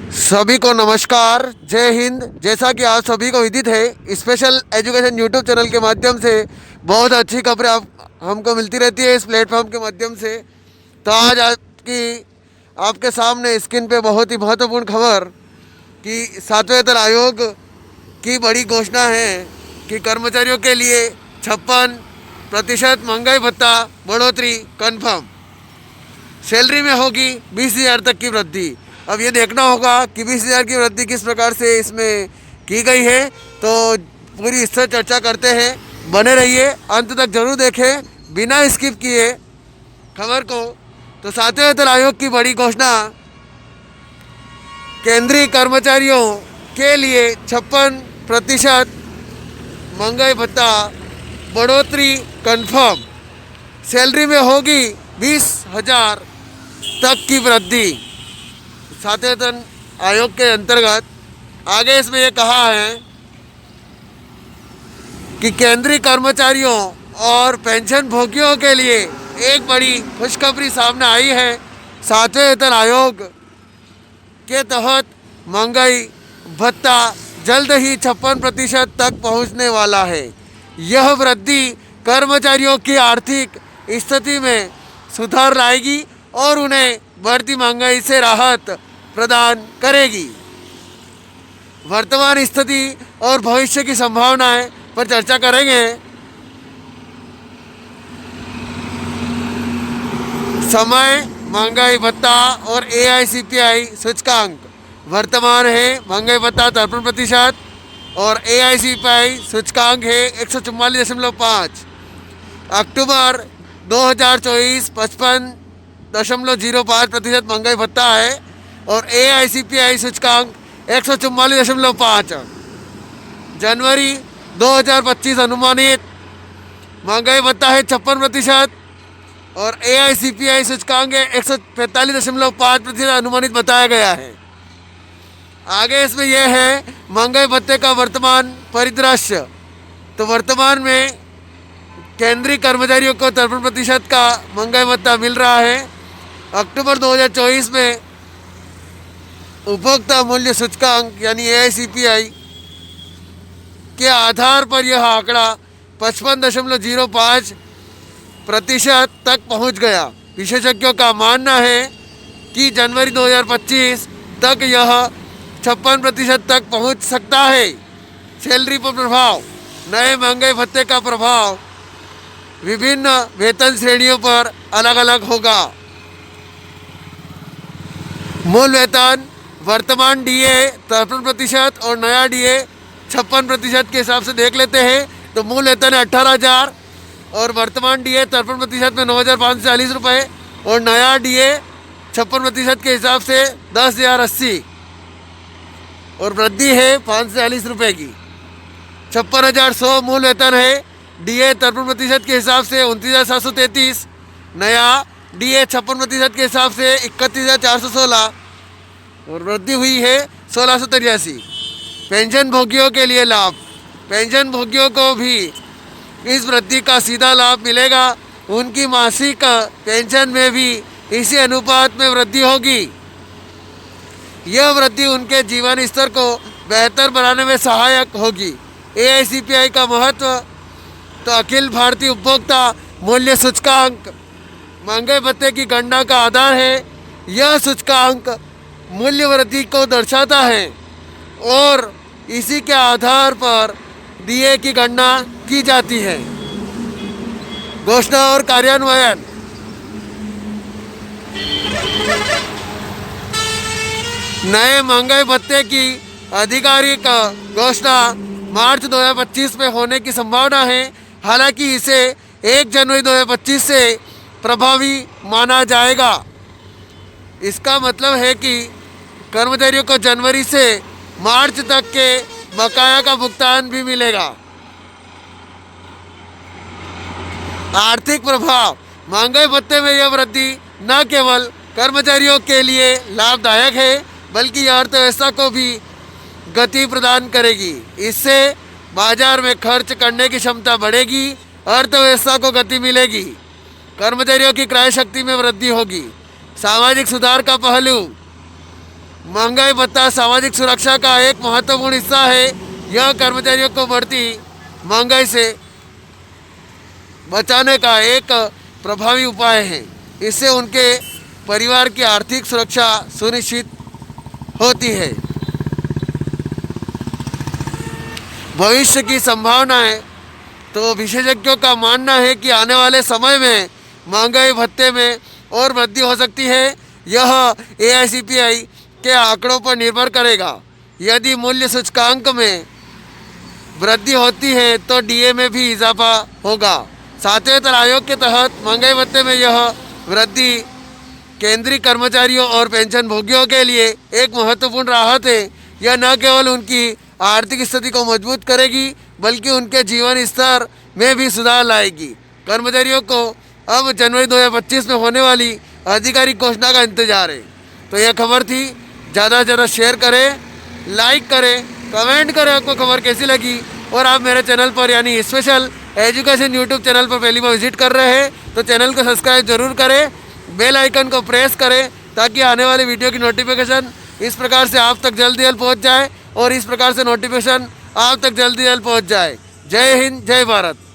सभी को नमस्कार, जय हिंद। जैसा कि आप सभी को विदित है, स्पेशल एजुकेशन यूट्यूब चैनल के माध्यम से बहुत अच्छी खबरें आप हमको मिलती रहती है इस प्लेटफॉर्म के माध्यम से। तो आज आपके सामने स्क्रीन पे बहुत ही महत्वपूर्ण खबर कि सातवें वेतन आयोग की बड़ी घोषणा है कि कर्मचारियों के लिए 56% महंगाई भत्ता बढ़ोतरी कन्फर्म। सैलरी में होगी 20,000 तक की वृद्धि। अब ये देखना होगा कि 20,000 की वृद्धि किस प्रकार से इसमें की गई है। तो पूरी इससे चर्चा करते हैं, बने रहिए, अंत तक जरूर देखें बिना स्किप किए खबर को। तो सातवें वेतन आयोग की बड़ी घोषणा, केंद्रीय कर्मचारियों के लिए 56% महंगाई भत्ता बढ़ोतरी कन्फर्म। सैलरी में होगी 20,000 तक की वृद्धि। सातवें वेतन आयोग के अंतर्गत आगे इसमें यह कहा है कि केंद्रीय कर्मचारियों और पेंशन भोगियों के लिए एक बड़ी खुशखबरी सामने आई है। सातवें वेतन आयोग के तहत महंगाई भत्ता जल्द ही 56% तक पहुंचने वाला है। यह वृद्धि कर्मचारियों की आर्थिक स्थिति में सुधार लाएगी और उन्हें बढ़ती महंगाई से राहत प्रदान करेगी। वर्तमान स्थिति और भविष्य की संभावनाएं पर चर्चा करेंगे। समय, महंगाई भत्ता और AICPI सूचकांक। वर्तमान है महंगाई भत्ता 53% और AICPI सूचकांक है 144.5। अक्टूबर 2024 55.05% महंगाई भत्ता है और AICPI सूचकांक 144.5। जनवरी 2025 अनुमानित महंगाई भत्ता है 56% और AICPI सूचकांक 145.5% अनुमानित बताया गया है। आगे इसमें यह है महंगाई भत्ते का वर्तमान परिदृश्य। तो वर्तमान में केंद्रीय कर्मचारियों को 53% का महंगाई भत्ता मिल रहा है। अक्टूबर 2024 में उपभोक्ता मूल्य सूचकांक यानी AICPI के आधार पर यह आंकड़ा 55.05% तक पहुंच गया। विशेषज्ञों का मानना है कि जनवरी 2025 तक यह 56% तक पहुंच सकता है। सैलरी पर प्रभाव। नए महंगाई भत्ते का प्रभाव विभिन्न वेतन श्रेणियों पर अलग अलग होगा। मूल वेतन वर्तमान DA 53% और नया DA 56% के हिसाब से देख लेते हैं। तो मूल वेतन है 18,000 और वर्तमान DA 53% में 9,540 रुपये और नया DA 56% के हिसाब से 10,080 और वृद्धि है 540 रुपये की। 56,100 मूल वेतन है। DA 53% के हिसाब से 29,733। नया DA 56% के हिसाब से 31,416 और वृद्धि हुई है 1,683। पेंशन भोगियों के लिए लाभ। पेंशन भोगियों को भी इस वृद्धि का सीधा लाभ मिलेगा। उनकी मासिक पेंशन में भी इसी अनुपात में वृद्धि होगी। यह वृद्धि उनके जीवन स्तर को बेहतर बनाने में सहायक होगी। AICPI का महत्व। तो अखिल भारतीय उपभोक्ता मूल्य सूचकांक महंगाई भत्ते की गणना का आधार है। यह सूचकांक मूल्य वृद्धि को दर्शाता है और इसी के आधार पर DA की गणना की जाती है। घोषणा और कार्यान्वयन। नए महंगाई भत्ते की आधिकारिक घोषणा मार्च 2025 में होने की संभावना है। हालांकि इसे 1 जनवरी 2025 से प्रभावी माना जाएगा। इसका मतलब है कि कर्मचारियों को जनवरी से मार्च तक के बकाया का भुगतान भी मिलेगा। आर्थिक प्रभाव। महंगाई भत्ते में यह वृद्धि न केवल कर्मचारियों के लिए लाभदायक है बल्कि अर्थव्यवस्था को भी गति प्रदान करेगी। इससे बाजार में खर्च करने की क्षमता बढ़ेगी, अर्थव्यवस्था को गति मिलेगी, कर्मचारियों की क्रय शक्ति में वृद्धि होगी। सामाजिक सुधार का पहलू। महंगाई भत्ता सामाजिक सुरक्षा का एक महत्वपूर्ण हिस्सा है। यह कर्मचारियों को बढ़ती महंगाई से बचाने का एक प्रभावी उपाय है। इससे उनके परिवार की आर्थिक सुरक्षा सुनिश्चित होती है। भविष्य की संभावनाएं, तो विशेषज्ञों का मानना है कि आने वाले समय में महंगाई भत्ते में और वृद्धि हो सकती है। यह AICPI के आंकड़ों पर निर्भर करेगा। यदि मूल्य सूचकांक में वृद्धि होती है तो DA में भी इजाफा होगा। सातवें वेतन आयोग के तहत महंगाई भत्ते में यह वृद्धि केंद्रीय कर्मचारियों और पेंशन भोगियों के लिए एक महत्वपूर्ण राहत है। यह न केवल उनकी आर्थिक स्थिति को मजबूत करेगी बल्कि उनके जीवन स्तर में भी सुधार लाएगी। कर्मचारियों को अब जनवरी 2025 में होने वाली आधिकारिक घोषणा का इंतजार है। तो यह खबर थी। ज़्यादा से ज़्यादा शेयर करें, लाइक करें, कमेंट करें आपको खबर कैसी लगी। और आप मेरे चैनल पर यानी स्पेशल एजुकेशन यूट्यूब चैनल पर पहली बार विजिट कर रहे हैं तो चैनल को सब्सक्राइब जरूर करें, बेल आइकन को प्रेस करें ताकि आने वाली वीडियो की नोटिफिकेशन इस प्रकार से आप तक जल्दी जल्द पहुंच जाए और इस प्रकार से नोटिफिकेशन आप तक जल्दी जल्द पहुंच जाए। जय हिंद, जय भारत।